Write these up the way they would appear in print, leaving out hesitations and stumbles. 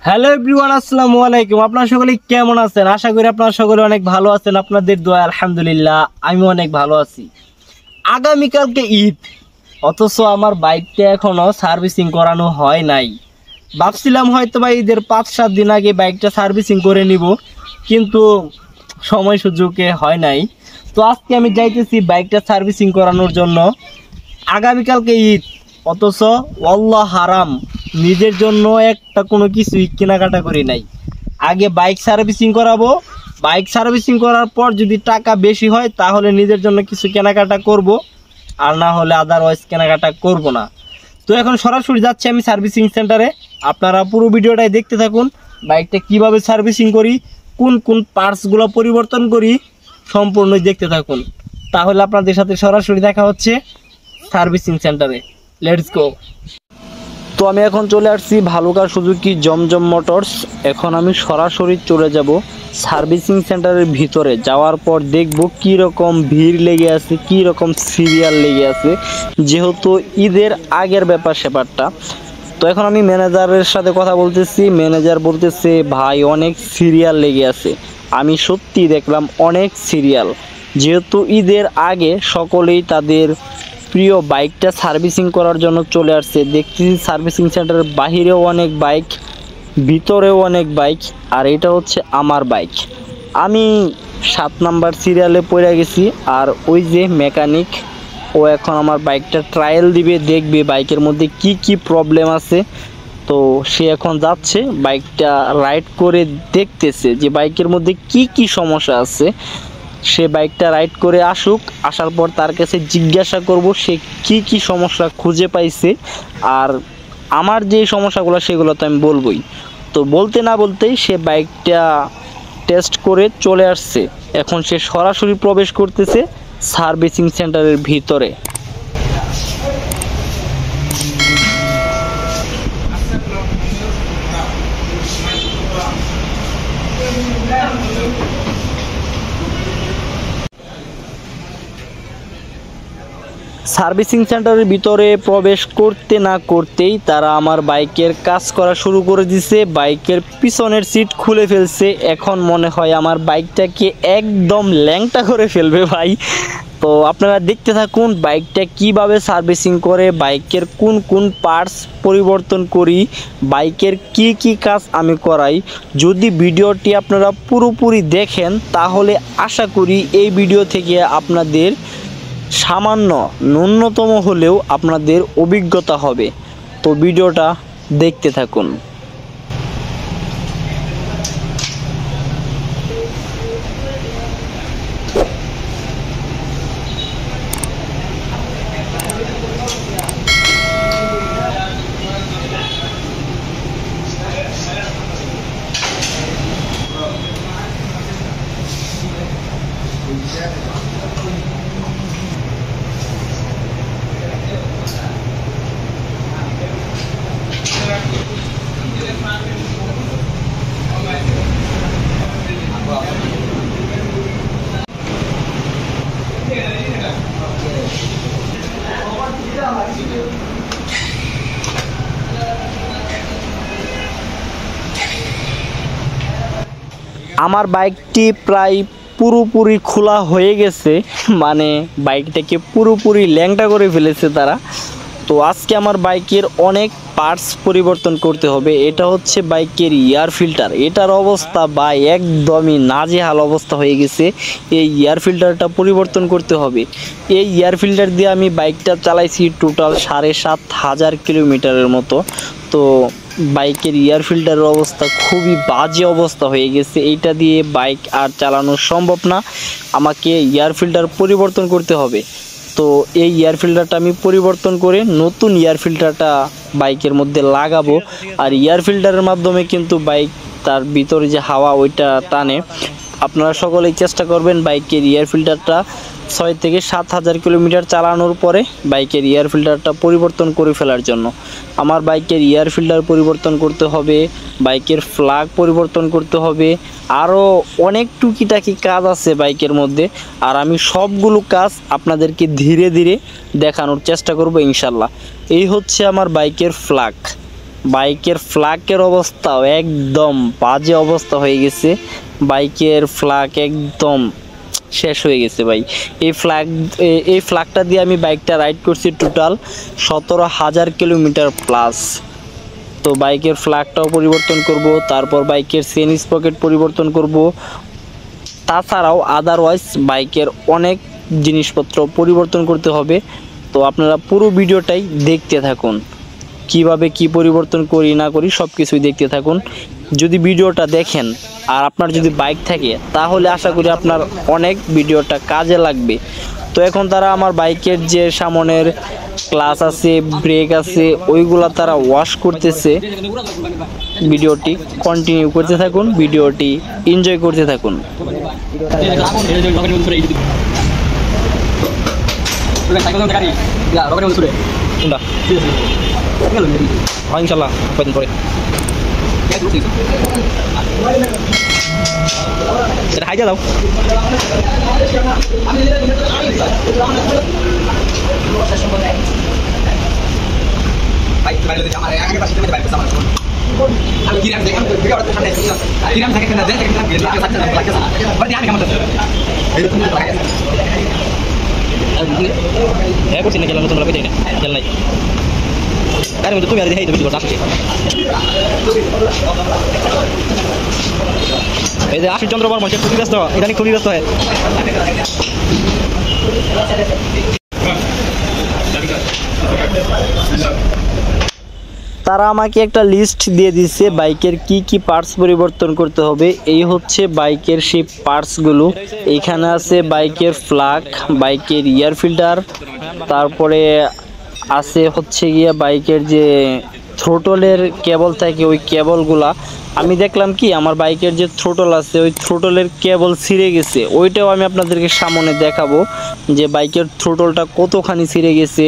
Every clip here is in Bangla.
হ্যালো এভরিওয়ান, আসসালামু আলাইকুম। আপনারা সকলে কেমন আছেন? আশা করি আপনারা সকলে অনেক ভালো আছেন। আপনাদের দোয়া আলহামদুলিল্লাহ আমি অনেক ভালো আছি। আগামীকালকে ঈদ, অথচ আমার বাইকটা এখনো সার্ভিসিং করানো হয় নাই। ভাবছিলাম হয়তো বা ঈদের 5-7 দিন আগে বাইকটা সার্ভিসিং করে নিব, কিন্তু সময় সুযোগে হয় নাই। তো আজকে আমি যাইতেছি বাইকটা সার্ভিসিং করানোর জন্য। আগামীকালকে ঈদ, অথচ আল্লাহ হারাম নিজের জন্য একটা কোনো কিছুই কেনাকাটা করি নাই। আগে বাইক সার্ভিসিং করাবো, বাইক সার্ভিসিং করার পর যদি টাকা বেশি হয় তাহলে নিজের জন্য কিছু কেনাকাটা করব, আর না হলে আদারওয়াইজ কেনাকাটা করব না। তো এখন সরাসরি যাচ্ছি আমি সার্ভিসিং সেন্টারে। আপনারা পুরো ভিডিওটাই দেখতে থাকুন। বাইকটা কিভাবে সার্ভিসিং করি, কোন কোন পার্টসগুলো পরিবর্তন করি, সম্পূর্ণ দেখতে থাকুন। তাহলে আপনাদের সাথে সরাসরি দেখা হচ্ছে সার্ভিসিং সেন্টারে। Let's go. তো আমি এখন চলে আসছি ভালুকা সুজুকি জমজম মোটরস। এখন আমি সরাসরি চলে যাব সার্ভিসিং সেন্টারের ভিতরে। যাওয়ার পর দেখব কি রকম ভিড় লেগে আছে, কি রকম সিরিয়াল লেগে আছে, যেহেতু ঈদের আগের ব্যাপারটা। তো এখন আমি ম্যানেজারের সাথে কথা বলতেছি। ম্যানেজার বলতেছে ভাই অনেক সিরিয়াল লেগে আছে। আমি সত্যি দেখলাম অনেক সিরিয়াল, যেহেতু ঈদের আগে সকলেই তাদের প্রিয় বাইকটা সার্ভিসিং করার জন্য চলে আসছে। দেখতেছি সার্ভিসিং সেন্টারের বাহিরেও অনেক বাইক, ভিতরেও অনেক বাইক, আর এটা হচ্ছে আমার বাইক। আমি 7 নাম্বার সিরিয়ালে পড়ে গেছি। আর ওই যে মেকানিক, ও এখন আমার বাইকটা ট্রায়াল দিবে, দেখবে বাইকের মধ্যে কি কি প্রবলেম আছে। তো সে এখন যাচ্ছে বাইকটা রাইড করে, দেখতেছে যে বাইকের মধ্যে কি কি সমস্যা আছে। সে বাইকটা রাইড করে আসুক, আসার পর তার কাছে জিজ্ঞাসা করব সে কি কি সমস্যা খুঁজে পাইছে, আর আমার যে সমস্যাগুলো সেগুলো তো আমি বলবোই। তো বলতে না বলতেই সে বাইকটা টেস্ট করে চলে আসছে। এখন সে সরাসরি প্রবেশ করতেছে সার্ভিসিং সেন্টারের ভিতরে। সার্ভিসিং সেন্টারের ভিতরে প্রবেশ করতে না করতেই তারা আমার বাইকের কাজ করা শুরু করে দিছে। বাইকের পিছনের সিট খুলে ফেলছে। এখন মনে হয় আমার বাইকটাকে একদম ল্যাংটা করে ফেলবে ভাই। তো আপনারা দেখতে থাকুন বাইকটা কিভাবে সার্ভিসিং করে, বাইকের কোন কোন পার্টস পরিবর্তন করি, বাইকের কি কি কাজ আমি করাই। যদি ভিডিওটি আপনারা পুরোপুরি দেখেন তাহলে আশা করি এই ভিডিও থেকে আপনাদের সামান্য ন্যূনতম হলেও আপনাদের অভিজ্ঞতা হবে। তো ভিডিওটা দেখতে থাকুন। আমার বাইকটি প্রায় পুরোপুরি খোলা হয়ে গেছে, মানে বাইকটাকে পুরোপুরি ল্যাংটা করে ফেলেছে তারা। তো আজকে আমার বাইকের অনেক পার্টস পরিবর্তন করতে হবে। এটা হচ্ছে বাইকের এয়ার ফিল্টার। এটার অবস্থা বা একদমই নাজেহাল অবস্থা হয়ে গেছে। এই এয়ার ফিল্টারটা পরিবর্তন করতে হবে। এই এয়ার ফিল্টার দিয়ে আমি বাইকটা চালাইছি টোটাল 7500 কিলোমিটারের মতো। তো বাইকের এয়ার ফিল্টারের অবস্থা খুবই বাজে অবস্থা হয়ে গেছে। এইটা দিয়ে বাইক আর চালানো সম্ভব না, আমাকে এয়ার ফিল্টার পরিবর্তন করতে হবে। তো এই এয়ার ফিল্টারটা আমি পরিবর্তন করে নতুন এয়ার ফিল্টারটা বাইকের মধ্যে লাগাবো। আর এয়ার ফিল্টারের মাধ্যমে কিন্তু বাইক তার ভিতরে যে হাওয়া ওইটা টানে। আপনারা সকলেই চেষ্টা করবেন বাইকের এয়ার ফিল্টারটা 6 থেকে 7000 কিলোমিটার চালানোর পরে বাইকের এয়ার ফিল্টারটা পরিবর্তন করে ফেলার জন্য। আমার বাইকের এয়ার ফিল্টার পরিবর্তন করতে হবে, বাইকের ফ্ল্যাগ পরিবর্তন করতে হবে, আরও অনেক টুকিটাকি কাজ আছে বাইকের মধ্যে। আর আমি সবগুলো কাজ আপনাদেরকে ধীরে ধীরে দেখানোর চেষ্টা করব ইনশাল্লাহ। এই হচ্ছে আমার বাইকের ফ্ল্যাগ। বাইকের ফ্ল্যাগের অবস্থাও একদম বাজে অবস্থা হয়ে গেছে। বাইকের ফ্ল্যাগ একদম শেষ হয়ে গেছে ভাই। এই ফ্ল্যাগটা দিয়ে আমি বাইকটা রাইড করছি টোটাল 17,000 কিলোমিটার প্লাস। তো বাইকের ফ্ল্যাগটাও পরিবর্তন করব, তারপর বাইকের চেন স্প্রকেট পরিবর্তন করব, তাছাড়াও আদারওয়াইজ বাইকের অনেক জিনিসপত্র পরিবর্তন করতে হবে। তো আপনারা পুরো ভিডিওটাই দেখতে থাকুন, কিভাবে কি পরিবর্তন করি না করি সব কিছুই দেখতে থাকুন। যদি ভিডিওটা দেখেন আর আপনার যদি বাইক থাকে তাহলে আশা করি আপনার অনেক ভিডিওটা কাজে লাগবে। তো এখন তারা আমার বাইকের যে সামনের ক্লাচ আছে, ব্রেক আছে, ওইগুলা তারা ওয়াশ করতেছে। ভিডিওটি কন্টিনিউ করতে থাকুন, ভিডিওটি এনজয় করতে থাকুন। ইনশাল্লাহ কয়েকদিন পরে সেটা হাইজা দাও। হ্যাঁ করছি না, খেলা নতুন খেলা খেল নাই গাড়ির মধ্যে তুমি আর দেখাই বেশি করতে আসছে। এই যে আশিস চন্দ্র বর্মন সে খুবই ব্যস্ত, ইদানিং খুবই ব্যস্ত হয়। তারা আমাকে একটা লিস্ট দিয়ে দিচ্ছে বাইকের কি কি পার্টস পরিবর্তন করতে হবে। এই হচ্ছে বাইকের সেই পার্টসগুলো। এইখানে আছে বাইকের ফ্ল্যাগ, বাইকের এয়ার ফিল্টার, তারপরে আছে হচ্ছে গিয়ে বাইকের যে থ্রোটলের কেবল থাকে ওই কেবলগুলা। আমি দেখলাম কি আমার বাইকের যে থ্রোটল আছে ওই থ্রোটলের কেবল ছিঁড়ে গেছে, ওইটাও আমি আপনাদেরকে সামনে দেখাবো যে বাইকের থ্রোটলটা কতখানি ছিঁড়ে গেছে।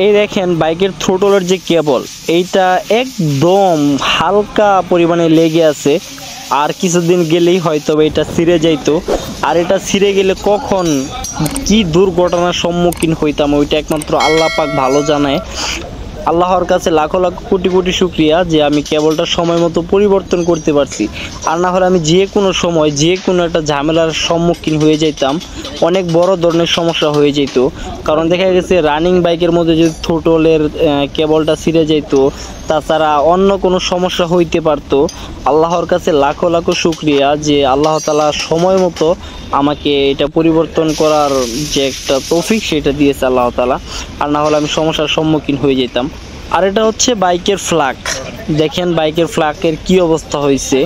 এই দেখেন বাইকের থ্রোটলের যে কেবল, এইটা একদম হালকা পরিমাণে লেগে আছে, আর কিছুদিন গেলেই হয়তো এটা ছিঁড়ে যাইতো। আর এটা ছিঁড়ে গেলে কখন কি দুর্ঘটনার সম্মুখীন হইতাম ওইটা একমাত্র আল্লাহ পাক ভালো জানে। আল্লাহর কাছে লাখো লাখ কোটি কোটি শুকরিয়া যে আমি কেবলটা সময় মতো পরিবর্তন করতে পারছি। আর না হলে আমি যে কোনো সময় যে কোনো একটা ঝামেলার সম্মুখীন হয়ে যেতাম, অনেক বড় ধরনের সমস্যা হয়ে যেত। কারণ দেখা গেছে রানিং বাইকের মধ্যে যদি থ্রোটলের কেবলটা ছিঁড়ে যেত, তাছাড়া অন্য কোনো সমস্যা হইতে পারতো। আল্লাহর কাছে লাখো লাখো শুকরিয়া যে আল্লাহ তাআলা সময় মতো আমাকে এটা পরিবর্তন করার যে একটা তৌফিক সেটা দিয়েছে আল্লাহ তাআলা, আর না হলে আমি সমস্যার সম্মুখীন হয়ে যেতাম। আর এটা হচ্ছে বাইকের ফ্ল্যাগ। দেখেন বাইকের ফ্ল্যাগের কি অবস্থা হয়েছে।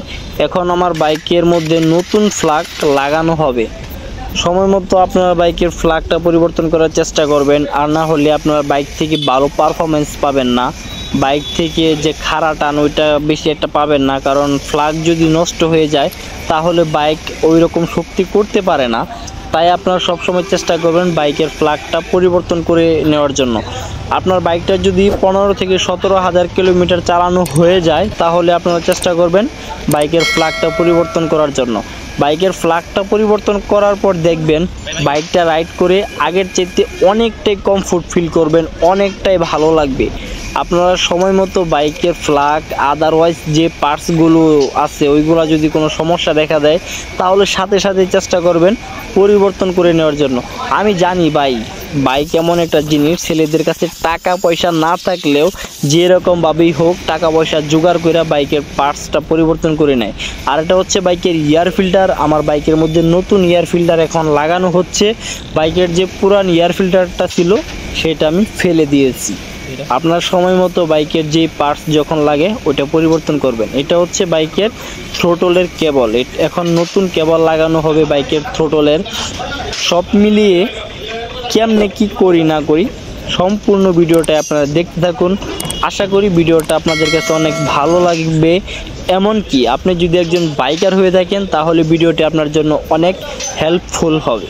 এখন আমার বাইকের মধ্যে নতুন ফ্ল্যাগ লাগানো হবে। সময় মতো আপনারা বাইকের ফ্ল্যাগটা পরিবর্তন করার চেষ্টা করবেন, আর না হলে আপনারা বাইক থেকে ভালো পারফরমেন্স পাবেন না। বাইক থেকে যে খাড়া টান ওইটা বেশি একটা পাবেন না, কারণ ফ্ল্যাগ যদি নষ্ট হয়ে যায় তাহলে বাইক ওই রকম শক্তি করতে পারে না। তাই আপনারা সবসময় চেষ্টা করবেন বাইকের ফ্ল্যাগটা পরিবর্তন করে নেওয়ার জন্য। আপনার বাইকটা যদি 15 থেকে 17,000 কিলোমিটার চালানো হয়ে যায় তাহলে আপনারা চেষ্টা করবেন বাইকের ফ্ল্যাগটা পরিবর্তন করার জন্য। বাইকের ফ্ল্যাগটা পরিবর্তন করার পর দেখবেন বাইকটা রাইড করে আগের চাইতে অনেকটাই কমফোর্ট ফিল করবেন, অনেকটাই ভালো লাগবে। আপনারা সময় মতো বাইকের ফ্ল্যাগ আদারওয়াইজ যে পার্টসগুলো আছে ওইগুলো যদি কোনো সমস্যা দেখা দেয় তাহলে সাথে সাথে চেষ্টা করবেন পরিবর্তন করে নেওয়ার জন্য। আমি জানি বাইক এমন একটা জিনিস, ছেলেদের কাছে টাকা পয়সা না থাকলেও যেরকমভাবেই হোক টাকা পয়সা জোগাড় করে বাইকের পার্টসটা পরিবর্তন করে নেয়। আর এটা হচ্ছে বাইকের এয়ার ফিল্টার। আমার বাইকের মধ্যে নতুন এয়ার ফিল্টার এখন লাগানো হচ্ছে। বাইকের যে পুরান এয়ার ফিল্টারটা ছিল সেটা আমি ফেলে দিয়েছি। আপনার সময় মতো বাইকের যে পার্টস যখন লাগে ওইটা পরিবর্তন করবেন। এটা হচ্ছে বাইকের থ্রোটলের কেবল, এখন নতুন কেবল লাগানো হবে বাইকের থ্রোটলের। সব মিলিয়ে কেমনে কি করি না করি সম্পূর্ণ ভিডিওটা আপনারা দেখতে থাকুন। আশা করি ভিডিওটা আপনাদের কাছে অনেক ভালো লাগবে। এমনকি আপনি যদি একজন বাইকার হয়ে থাকেন তাহলে ভিডিওটি আপনার জন্য অনেক হেল্পফুল হবে।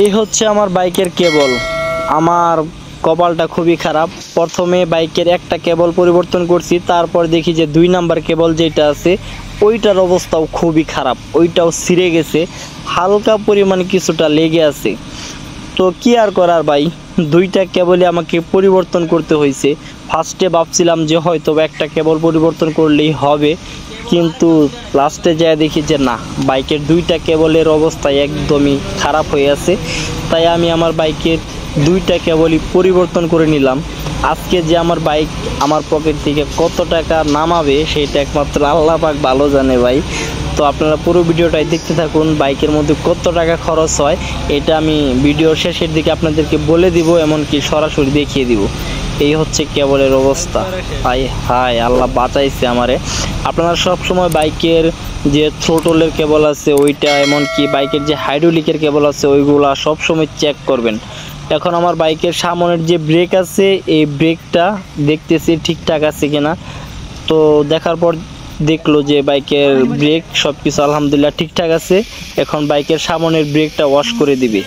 এই হচ্ছে আমার বাইকের কেবল। আমার কপালটা খুবই খারাপ। প্রথমে বাইকের একটা কেবল পরিবর্তন করছি, তারপর দেখি যে 2 নাম্বার কেবল যেটা আছে ওইটার অবস্থাও খুবই খারাপ, ওইটাও ছিঁড়ে গেছে, হালকা পরিমাণ কিছুটা লেগে আছে। তো কি আর করার ভাই, 2টা কেবলই আমাকে পরিবর্তন করতে হয়েছে। ফার্স্টে ভাবছিলাম যে হয়তো একটা কেবল পরিবর্তন করলেই হবে, কিন্তু লাস্টে যায় দেখি যে না, বাইকের 2টা কেবলের অবস্থা একদমই খারাপ হয়ে আছে। তাই আমি আমার বাইকের 2টা কেবলই পরিবর্তন করে নিলাম। আজকে যে আমার বাইক আমার পকেট থেকে কত টাকা নামাবে সেটা একমাত্র আল্লাহ পাক ভালো জানে ভাই। তো আপনারা পুরো ভিডিওটাই দেখতে থাকুন। বাইকের মধ্যে কত টাকা খরচ হয় এটা আমি ভিডিওর শেষের দিকে আপনাদেরকে বলে দিব, এমনকি সরাসরি দেখিয়ে দিব। এই হচ্ছে কেবলের অবস্থা। হায় আল্লাহ বাঁচাইছে আমারে। আপনারা সব সময় বাইকের যে থ্রোটলের কেবল আছে ওইটা, এমনকি বাইকের যে হাইড্রোলিকের কেবল আছে ওইগুলা সব সময় চেক করবেন। এখন আমার বাইকের সামনের যে ব্রেক আছে এই ব্রেকটা দেখতেছি ঠিকঠাক আছে কিনা। তো দেখার পর দেখলো যে বাইকের ব্রেক সব কিছু আলহামদুলিল্লাহ ঠিকঠাক আছে। এখন বাইকের সামনের ব্রেকটা ওয়াশ করে দিবে।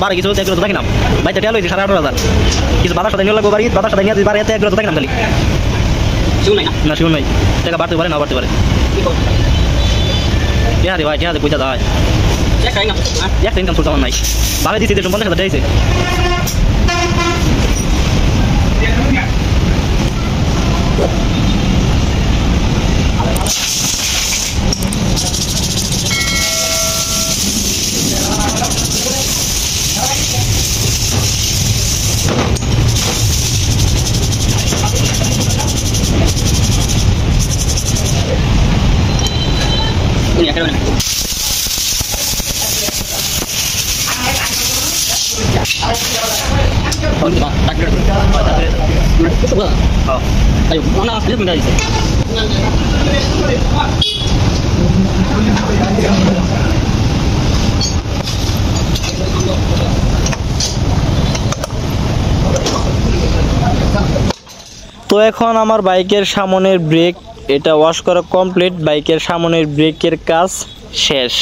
বাড়ি কিছু দেখি না ভাই, টেল হয়েছে 18,500 কিছু বাধার সাথে নিয়ে লাগবো বাড়ি, বাধার সাথে নিয়ে বাড়ি এতে দেখি না খালি না শিউন নাই টাকা বাড়তে পারে না বাড়তে পারে। কে ভাই কে পয়সা দেয় একটা ইনকাম সোর্স আমার নাই, ভাবে দিচ্ছি 50,000 দিয়েছে। Ayo, mana dia pindah di sini. তো এখন আমার বাইকের সামনের ব্রেক এটা ওয়াশ করা কমপ্লিট। বাইকের সামনের ব্রেকের কাজ শেষ।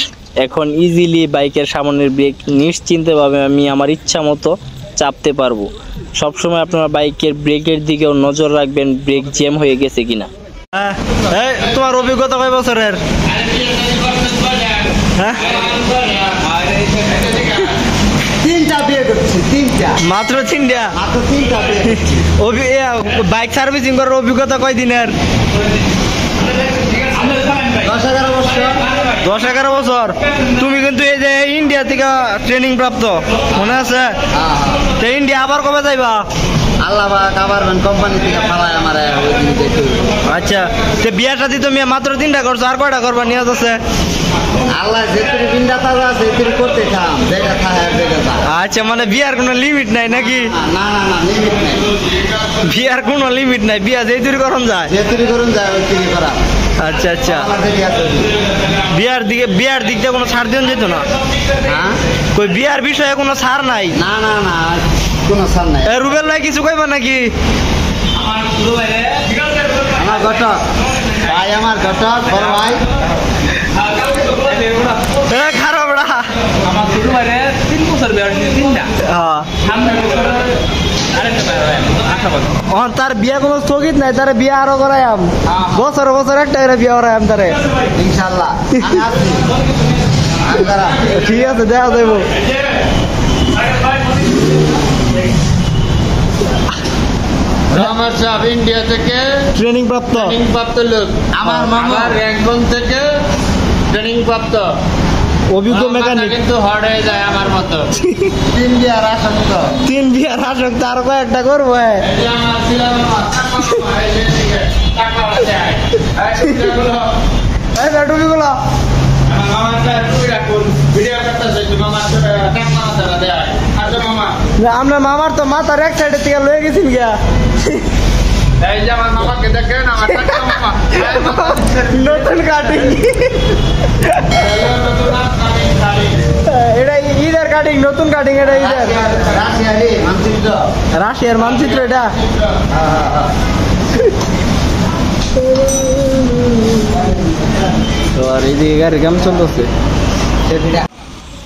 এখন ইজিলি বাইকের সামনের ব্রেক নিশ্চিন্তভাবে আমি আমার ইচ্ছা মতো চাপতে পারবো। সবসময় আপনারা বাইকের ব্রেকের দিকেও নজর রাখবেন, ব্রেক জ্যাম হয়ে গেছে কিনা। তোমার অভিজ্ঞতা কয় বছরের? মাত্র 3টা? বাইক সার্ভিসিং করার অভিজ্ঞতা কয় দিনের? 10-11 বছর। তুমি কিন্তু এই যে ইন্ডিয়া থেকে ট্রেনিং প্রাপ্ত মনে আছে? তো ইন্ডিয়া আবার কবে যাইবা? আল্লাহ আবার কোম্পানি থেকে পালায় আমারে। আচ্ছা, তো বিয়া শাদী তুমি মাত্র 3টা করছো, আর কয়টা করবা নিয়ত আছে? আল্লাহ যেতুরি বিন্দাতা আছে যেতুরি করতে থাম যেটা খায় আর যেটা যায়। আচ্ছা মানে বিয়ার কোনো লিমিট নাই নাকি? না না না লিমিট নাই, বিয়ার কোনো লিমিট নাই, বিয়া যেই তৈরি করুন যায়। যেতুরি করুন যায় ওই তুরি করা। আচ্ছা আচ্ছা, আমাদের আছে বিয়ার দিক দিয়ে কোনো ছাড় দিন যেত না? হ্যাঁ কই বিয়ার বিষয়ে কোনো ছাড় নাই? না না না কোনো ছাড় নাই। রুবেল ভাই কিছু কইবা নাকি? আমার ঘটক ভাই, আমার ঘটক বড় ভাই খারাপ রা আমার ছোট ভাইরে 3 বছর বিয়ে হয়েছে, 3টা সামনে বছর আরেকটা ভাই আশা করি তার বিয়া কোনো স্থগিত নাই, তার বিয়া আরো করাইম বছর বছর একটা করে বিয়া করাইম তারে ইনশাআল্লাহ। আমি আছি, আমি দাঁড়া। ঠিক আছে দেখা যাইব। রহমান সাহেব ইন্ডিয়া থেকে ট্রেনিং প্রাপ্ত ট্রেনিং প্রাপ্ত লোক। আমার মামা র্যাঙ্কন থেকে ট্রেনিং প্রাপ্ত অভিজ্ঞ মেকানিক, কিন্তু হট হয়ে যায় আমার মতো। 3 বিয়ার আসক্ত, 3 বিয়ার আসক্ত, আর কয়েকটা করবো। এই যে আমার ছিলাম মামা, এই যে দিকে টাকা আছে, এই টুপিগুলো টুপিগুলো আমার মামার সাথে টুপি রাখুন, ভিডিও করতেছে যে মামার সাথে টাকা আছে না দেয়। আচ্ছা মামা, আমরা মামার তো মাথার এক সাইডে থেকে লয়ে গেছি গিয়া। এই যে আমার মামাকে দেখেন, আমার টাকা মামা নতুন কাটিং, এটা ঈদের কাটিং, নতুন কাটিং, এটা ঈদের রাশিয়ারি মানচিত্র, রাশিয়ার মানচিত্র এটা। তো আর এইদিকে গাড়ি কেমন চলতেছে?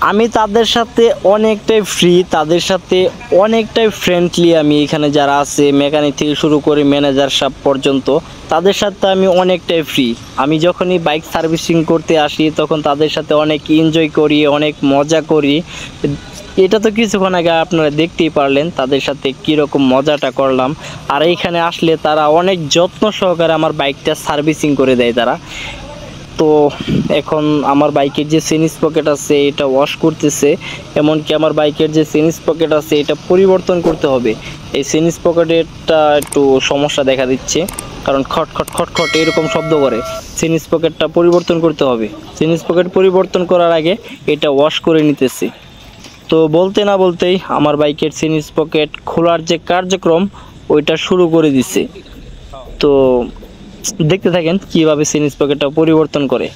আমি তাদের সাথে অনেকটাই ফ্রি, তাদের সাথে অনেকটাই ফ্রেন্ডলি। আমি এখানে যারা আছে মেকানিক থেকে শুরু করে ম্যানেজার সাহেব পর্যন্ত, তাদের সাথে আমি অনেকটাই ফ্রি। আমি যখনই বাইক সার্ভিসিং করতে আসি তখন তাদের সাথে অনেক এনজয় করি, অনেক মজা করি। এটা তো কিছুক্ষণ আগে আপনারা দেখতেই পারলেন তাদের সাথে কীরকম মজাটা করলাম। আর এইখানে আসলে তারা অনেক যত্ন সহকারে আমার বাইকটা সার্ভিসিং করে দেয় তারা। তো এখন আমার বাইকের যে চেইন পকেট আছে এটা ওয়াশ করতেছে, এমনকি আমার বাইকের যে চেইন পকেট আছে এটা পরিবর্তন করতে হবে। এই চেইন পকেটটা একটু সমস্যা দেখা দিচ্ছে, কারণ খট খট খট খট এরকম শব্দ করে। চেইন পকেটটা পরিবর্তন করতে হবে। চেইন পকেট পরিবর্তন করার আগে এটা ওয়াশ করে নিতেছি। তো বলতে না বলতেই আমার বাইকের চেইন পকেট খোলার যে কার্যক্রম ওইটা শুরু করে দিছে। তো দেখতে থাকেন কিভাবে চেইন পকেটটা পরিবর্তন করে।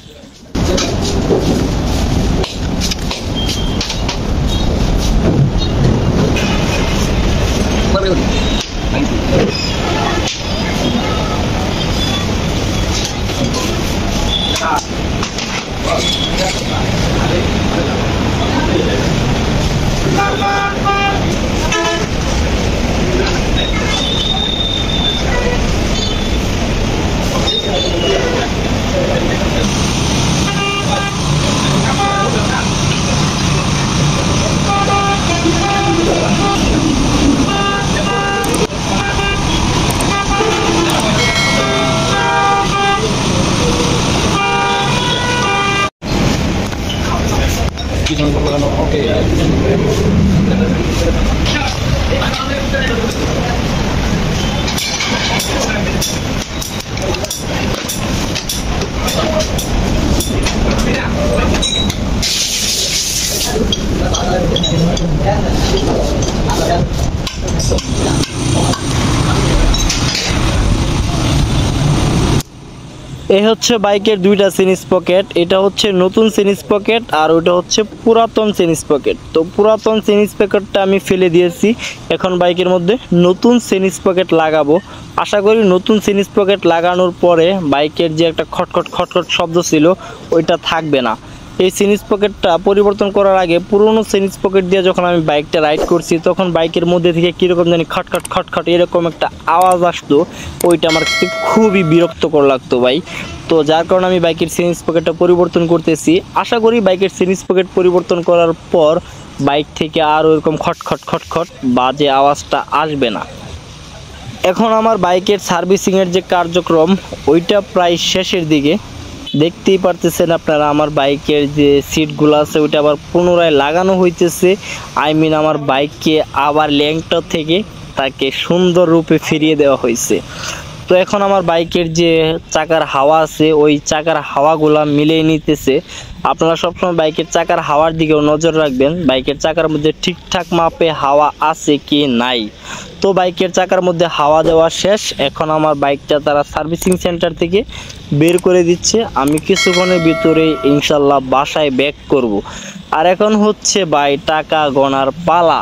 এই হচ্ছে বাইকের দুইটা চেইন পকেট, এটা হচ্ছে নতুন চেইন পকেট আর ওটা হচ্ছে পুরাতন চেইন পকেট। তো পুরাতন চেইন পকেটটা আমি ফেলে দিয়েছি, এখন বাইকের মধ্যে নতুন চেইন পকেট লাগাবো। আশা করি নতুন চেইন পকেট লাগানোর পরে বাইকের যে একটা খটখট খটখট শব্দ ছিল ওইটা থাকবে না। এই চেইন পকেটটা পরিবর্তন করার আগে পুরনো চেইন পকেট দিয়ে যখন আমি বাইকটা রাইড করছি তখন বাইকের মধ্যে থেকে কীরকম জানি খটখট খটখট এরকম একটা আওয়াজ আসতো, ওইটা আমার কাছে খুবই বিরক্তকর লাগতো ভাই। তো যার কারণে আমি বাইকের চেইন পকেটটা পরিবর্তন করতেছি। আশা করি বাইকের চেইন পকেট পরিবর্তন করার পর বাইক থেকে আর ওইরকম খটখট খটখট বাজে আওয়াজটা আসবে না। এখন আমার বাইকের সার্ভিসিংয়ের যে কার্যক্রম ওইটা প্রায় শেষের দিকে। দেখতেই পারতেছেন আপনারা আমার বাইকের যে সিটগুলো আছে ওইটা আবার পুনরায় লাগানো হইতেছে। আমার বাইককে আবার ল্যাংটা থেকে তাকে সুন্দর রূপে ফিরিয়ে দেওয়া হয়েছে। তো এখন আমার বাইকের যে চাকার হাওয়া আছে ওই চাকার হাওয়াগুলা মিলিয়ে নিতেছে। আপনারা সবসময় বাইকের চাকার হাওয়ার দিকেও নজর রাখবেন, বাইকের চাকার মধ্যে ঠিকঠাক মাপে হাওয়া আছে কি নাই। তো বাইকের চাকার মধ্যে হাওয়া দেওয়া শেষ। এখন আমার বাইকটা তারা সার্ভিসিং সেন্টার থেকে বের করে দিচ্ছে। আমি কিছুক্ষণের ভিতরে ইনশাল্লাহ বাসায় ব্যাক করব। আর এখন হচ্ছে ভাই টাকা গণার পালা।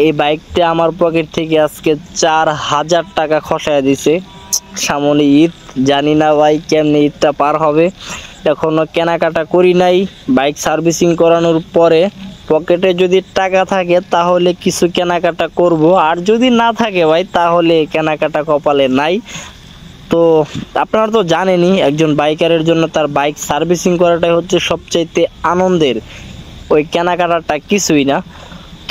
এই বাইকটা আমার পকেট থেকে আজকে 4000 টাকা খসায় দিছে। সামনে ঈদ, জানি না ভাই কেমনি ঈদটা পার হবে, এখনো কেনাকাটা করি নাই। বাইক সার্ভিসিং করানোর পরে পকেটে যদি টাকা থাকে তাহলে কিছু কেনাকাটা করব, আর যদি না থাকে ভাই তাহলে কেনাকাটা কপালে নাই। তো আপনারা তো জানেনই একজন বাইকারের জন্য তার বাইক সার্ভিসিং করাটাই হচ্ছে সবচাইতে আনন্দের, ওই কেনাকাটাটা কিছুই না।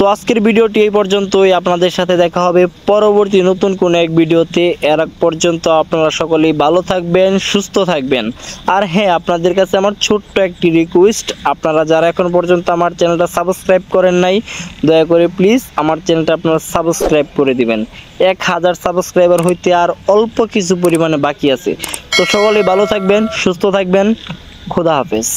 তো আজকের ভিডিওটি এই পর্যন্তই, আপনাদের সাথে দেখা হবে পরবর্তী নতুন কোনো এক ভিডিওতে। এর আগ পর্যন্ত আপনারা সকলেই ভালো থাকবেন, সুস্থ থাকবেন। আর হ্যাঁ, আপনাদের কাছে আমার ছোট্ট একটি রিকোয়েস্ট, আপনারা যারা এখন পর্যন্ত আমার চ্যানেলটা সাবস্ক্রাইব করেন নাই, দয়া করে প্লিজ আমার চ্যানেলটা আপনারা সাবস্ক্রাইব করে দিবেন। 1000 সাবস্ক্রাইবার হইতে আর অল্প কিছু পরিমাণে বাকি আছে। তো সকলেই ভালো থাকবেন, সুস্থ থাকবেন। খোদা হাফেজ।